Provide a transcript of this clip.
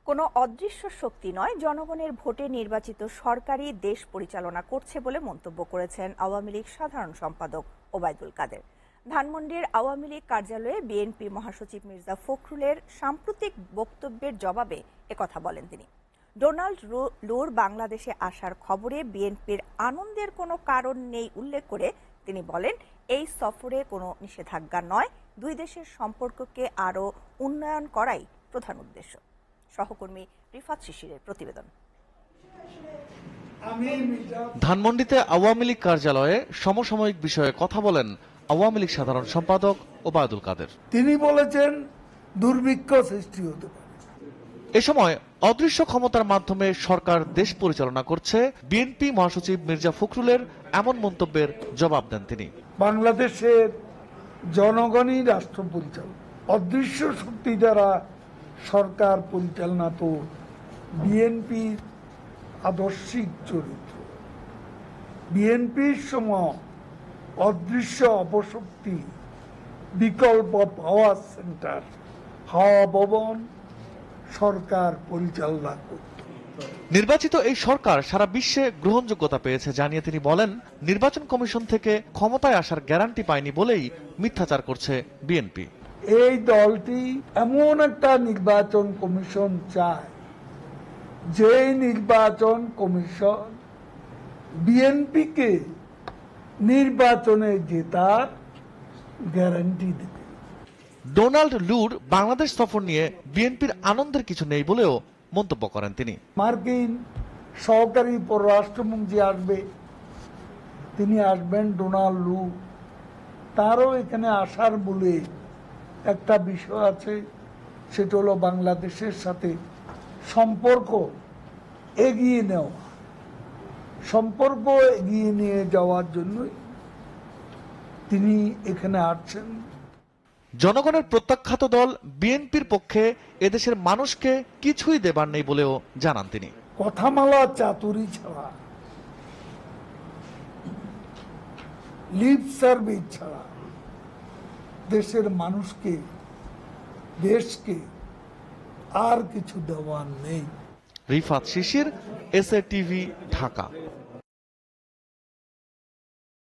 কোনো অদৃশ্য শক্তি নয়, জনগণের ভোটে নির্বাচিত সরকারই দেশ পরিচালনা করছে বলে মন্তব্য করেছেন আওয়ামী লীগ সাধারণ সম্পাদক ওবায়দুল কাদের। ধানমন্ডির আওয়ামী লীগ কার্যালয়ে বিএনপি মহাসচিব মির্জা ফখরুলের সাম্প্রতিক বক্তব্যের জবাবে একথা বলেন তিনি। ডোনাল্ড লুর বাংলাদেশে আসার খবরে বিএনপির আনন্দের কোনো কারণ নেই উল্লেখ করে তিনি বলেন, এই সফরে কোনো নিষেধাজ্ঞা নয়, দুই দেশের সম্পর্ককে আরও উন্নয়ন করাই প্রধান উদ্দেশ্য। সহকর্মী রিফাত শিশিরের প্রতিবেদন। ধানমন্ডিতে আওয়ামী লীগ কার্যালয়ে সমসাময়িক বিষয়ে কথা বলেন আওয়ামী লীগ সাধারণ সম্পাদক ওবায়দুল কাদের। তিনি বলেছেন দুর্ভিক্ষ সৃষ্টি হতে পারে। এ সময় অদৃশ্য ক্ষমতার মাধ্যমে সরকার দেশ পরিচালনা করছে বিএনপি মহাসচিব মির্জা ফখরুলের এমন মন্তব্যের জবাব দেন তিনি। বাংলাদেশের জনগণই রাষ্ট্র পরিচালনা, অদৃশ্য শক্তি দ্বারা সরকার পরিচালনা তো বিএনপির আদর্শিক চরিত্র। বিএনপির সময় অদৃশ্য অপশক্তি, বিকল্প পাওয়ার সেন্টার, হাওয়া ভবন সরকার পরিচালনা করত। নির্বাচিত এই সরকার সারা বিশ্বে গ্রহণযোগ্যতা পেয়েছে জানিয়ে তিনি বলেন, নির্বাচন কমিশন থেকে ক্ষমতায় আসার গ্যারান্টি পায়নি বলেই মিথ্যাচার করছে বিএনপি। এই দলটি এমন একটা নির্বাচন কমিশন চায় যে নির্বাচন কমিশন বিএনপিকে নির্বাচনে জেতার গ্যারান্টি দেবে। ডোনাল্ড লুর বাংলাদেশ সফর নিয়ে বিএনপির আনন্দের কিছু নেই বলেও মন্তব্য করেন তিনি। মার্কিন সহকারী পররাষ্ট্রমন্ত্রী আসবে, তিনি আসবেন ডোনাল্ড লু, তারও এখানে আসার বলে একটা বিষয় আছে, সেটা হলো বাংলাদেশের সাথে সম্পর্ক এগিয়ে নেওয়া। সম্পর্ক এগিয়ে নিয়ে যাওয়ার জন্যই তিনি এখানে আসছেন। জনগণের প্রত্যাখ্যাত দল বিএনপির পক্ষে এদেশের মানুষকে কিছুই দেবার নেই বলেও জানান তিনি। কথামালা চাতুরি ছাড়া, লিপ সার্ভিস ছাড়া দেশের মানুষকে, দেশকে আর কিছু দেওয়ার নেই। রিফাত শিশির, এসএ টিভি, ঢাকা।